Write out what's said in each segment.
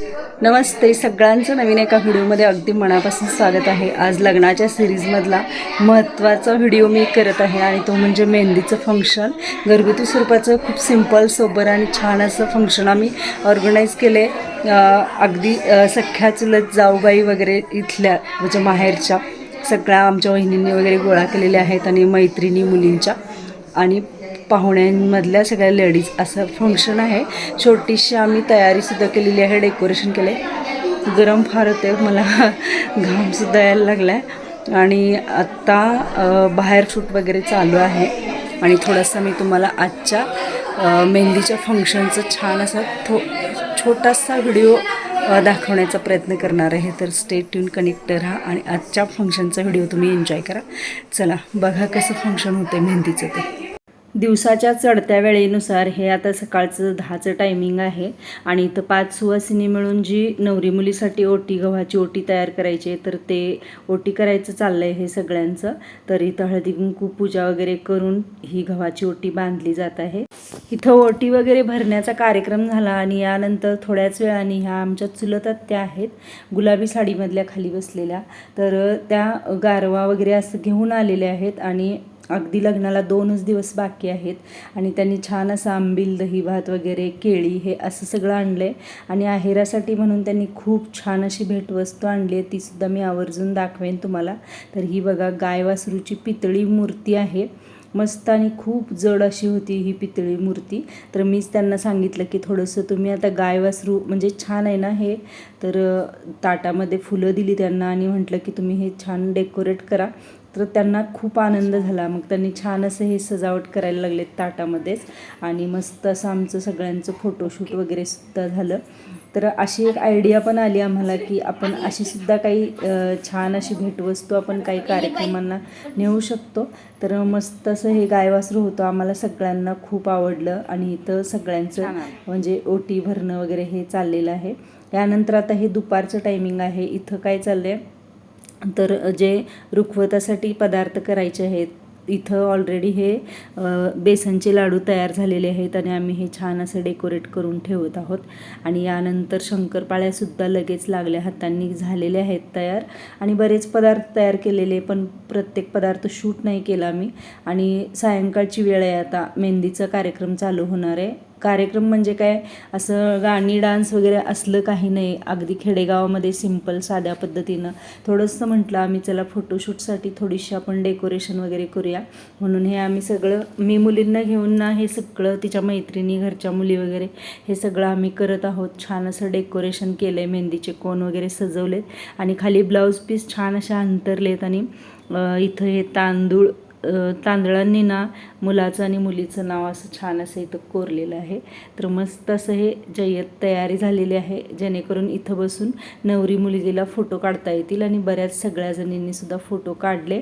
नमस्ते सगळ्यांचं नवीन एका व्हिडिओमध्ये अगदी मनापासून स्वागत आहे। आज लग्नाच्या सिरीजमधला महत्त्वाचा व्हिडिओ मी करत आहे आणि तो म्हणजे मेहंदीचं फंक्शन। घरगुती स्वरूपाचं खूप सिंपल सोबर आणि छान असं फंक्शन आम्ही ऑर्गनाईज केले। अगदी सख्या चुलत जाऊबाई वगैरे इथल्या म्हणजे माहेरच्या सगळ्या आमच्या वहिनींनी वगैरे गोळा केलेल्या आहेत आणि मैत्रिणी मुलींच्या आणि पाहुण्यांमधल्या सगळ्या लेडीज असं फंक्शन आहे। छोटीशी आम्ही तयारीसुद्धा केलेली आहे, डेकोरेशन केलं आहे। गरम फार होते, मला घामसुद्धा यायला लागला आहे आणि आत्ता बाहेर शूट वगैरे चालू आहे आणि थोडंसं मी तुम्हाला आजच्या मेहंदीच्या फंक्शनचं छान असा छोटासा व्हिडिओ दाखवण्याचा प्रयत्न करणार आहे। तर स्टे ट्यून, कनेक्ट राहा आणि आजच्या फंक्शनचा व्हिडिओ तुम्ही एन्जॉय करा। चला बघा कसं फंक्शन होतं मेहंदीचं ते। दिवसाच्या चढत्या वेळेनुसार हे आता सकाळचं 10चं टायमिंग आहे आणि इथं 5 सुवासिनी मिळून जी नवरी मुलीसाठी ओटी, गव्हाची ओटी तयार करायची तर ते ओटी करायचं चाललं आहे हे सगळ्यांचं। तर इथं हळदी कुंकू पूजा वगैरे करून ही गव्हाची ओटी बांधली जात आहे। इथं ओटी वगैरे भरण्याचा कार्यक्रम झाला आणि यानंतर थोड्याच वेळाने ह्या आमच्या चुलत आत्या आहेत, गुलाबी साडीमधल्या खाली बसलेल्या, तर त्या गारवा वगैरे असं घेऊन आलेल्या आहेत आणि अगदी लग्नाला 2च दिवस बाकी आहेत आणि त्यांनी छान असं आंबील, दही भात वगैरे, केळी हे असं सगळं आणलं आहे आणि आहेरासाठी म्हणून त्यांनी खूप छान अशी भेटवस्तू आणली आहे, तीसुद्धा मी आवर्जून दाखवेन तुम्हाला। तर ही बघा गाय वासरूची पितळी मूर्ती आहे, मस्त आणि खूप जड अशी होती ही पितळी मूर्ती। तर मीच त्यांना सांगितलं की थोडंसं तुम्ही आता गाय वासरू म्हणजे छान आहे ना हे, तर ताटामध्ये फुलं दिली त्यांना आणि म्हटलं की तुम्ही हे छान डेकोरेट करा। तर त्यांना खूप आनंद झाला, मग त्यांनी छान असं हे सजावट करायला लागले ताटामध्येच आणि मस्त असं आमचं सगळ्यांचं फोटोशूट वगैरे सुद्धा झालं। तर अशी एक आयडिया पण आली आम्हाला की आपण अशीसुद्धा काही छान अशी भेटवस्तू आपण काही कार्यक्रमांना नेऊ शकतो। तर मस्त असं हे गायवासरू होतं, आम्हाला सगळ्यांना खूप आवडलं आणि इथं सगळ्यांचं म्हणजे ओटी भरणं वगैरे हे चाललेलं आहे। यानंतर आता हे दुपारचं टायमिंग आहे। इथं काय चाललं आहे तर जे रुखवतासाठी पदार्थ करायचे आहेत, इथं ऑलरेडी हे बेसनचे लाडू तयार झालेले आहेत आणि आम्ही हे छान असं डेकोरेट करून ठेवत आहोत आणि यानंतर शंकरपाळ्यासुद्धा लगेच लागल्या हातांनी झालेले आहेत तयार आणि बरेच पदार्थ तयार केलेले, पण प्रत्येक पदार्थ शूट नाही केला मी। आणि सायंकाळची वेळ आहे, आता मेहंदीचा कार्यक्रम चालू होणार आहे। कार्यक्रम म्हणजे काय असं गाणी डान्स वगैरे असलं काही नाही, अगदी खेडेगावामध्ये सिंपल साध्या पद्धतीनं थोडंसं म्हटलं आम्ही चला फोटोशूटसाठी थोडीशी आपण डेकोरेशन वगैरे करूया, म्हणून हे आम्ही सगळं मी मुलींना घेऊन ना हे सगळं तिच्या मैत्रिणी, घरच्या मुली वगैरे हे सगळं आम्ही करत आहोत। छान असं डेकोरेशन केलं आहे, मेहंदीचे कोन वगैरे सजवलेत आणि खाली ब्लाऊज पीस छान अशा अंतरलेत आणि इथं हे तांदळांनी ना मुलाचं आणि मुलीचं नाव असं छान असं इथं कोरलेलं आहे। तर मस्त असं हे जय्यत तयारी झालेली आहे, जेणेकरून इथं बसून नवरी मुलगीला फोटो काढता येतील आणि बऱ्याच सगळ्या जणींनीसुद्धा फोटो काढले।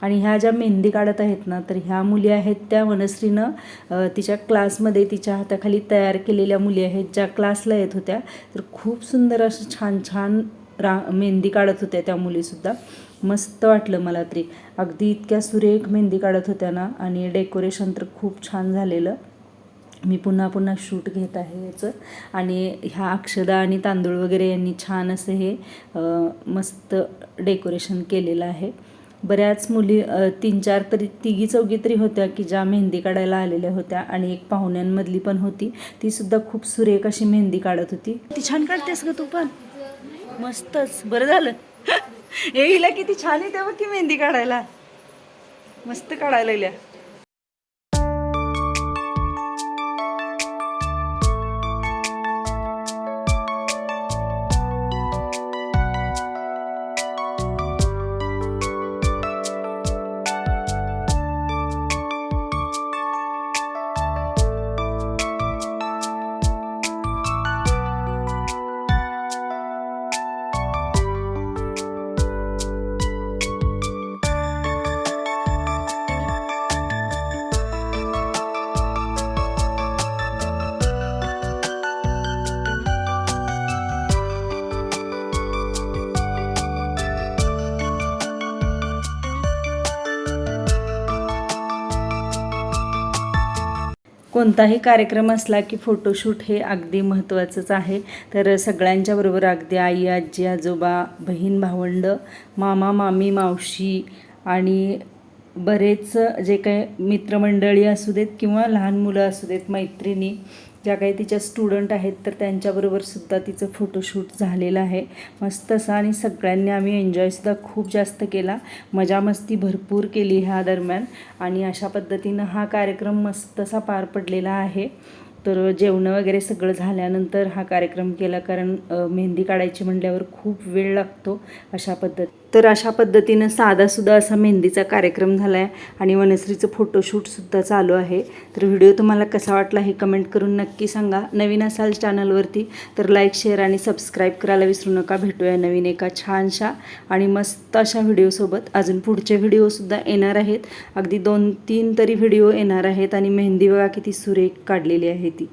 आणि ह्या ज्या मेहंदी काढत आहेत ना, तर ह्या मुली आहेत त्या वनश्रीनं तिच्या क्लासमध्ये तिच्या हाताखाली तयार केलेल्या मुली आहेत, ज्या क्लासला येत होत्या। तर खूप सुंदर असं छान छान मेहंदी काढत होत्या त्या मुलीसुद्धा, मस्त वाटलं मला तरी। अगदी इतक्या सुरेख मेहंदी काढत होत्या ना आणि डेकोरेशन तर खूप छान झालेलं। मी पुन्हा पुन्हा शूट घेत आहे याचं आणि ह्या अक्षदा आणि तांदूळ वगैरे यांनी छान असं हे मस्त डेकोरेशन केलेलं आहे। बऱ्याच मुली 3-4 तरी, 3-4 तरी होत्या की ज्या मेहंदी काढायला आलेल्या होत्या आणि एक पाहुण्यांमधली पण होती, तीसुद्धा खूप सुरेख अशी मेहंदी काढत होती। ती छान काढतेस ग तू पण, मस्तच, बरं झालं हे हिला किती छान येते बघ की मेहंदी काढायला, मस्त काढायला लागल्या। कोणताही कार्यक्रम असला की फोटोशूट हे अगदी महत्त्वाचंच आहे. तर सगळ्यांच्या बरोबर अगदी आई, आजी, आजोबा, बहीण, भावंड, मामा, मामी, मावशी आणि बरेच जे काही मित्रमंडळी असू देत किंवा लहान मुलं असू देत, मैत्रिणी ज्या काही तिच्या स्टुडंट आहेत, तर त्यांच्याबरोबरसुद्धा तिचं फोटोशूट झालेलं आहे मस्त असं. आणि सगळ्यांनी आम्ही एन्जॉयसुद्धा खूप जास्त केला, मजा मस्ती भरपूर केली ह्या दरम्यान. आणि अशा पद्धतीनं हा कार्यक्रम मस्त असा पार पडलेला आहे. तर जेवणं वगैरे सगळं झाल्यानंतर हा कार्यक्रम केला, कारण मेहंदी काढायची म्हटल्यावर खूप वेळ लागतो तर अशा पद्धतीनं साधासुद्धा असा मेहंदीचा कार्यक्रम झाला आहे आणि वनश्रीचं फोटोशूटसुद्धा चालू आहे. तर व्हिडिओ तुम्हाला कसा वाटला हे कमेंट करून नक्की सांगा. नवीन असाल चॅनलवरती तर लाईक, शेअर आणि सबस्क्राईब करायला विसरू नका. भेटूया नवीन एका छानशा आणि मस्त अशा व्हिडिओसोबत. अजून पुढचे व्हिडिओसुद्धा येणार आहेत, अगदी 2-3 तरी व्हिडिओ येणार आहेत. आणि मेहंदी बघा किती सुरेख काढलेली आहे ती.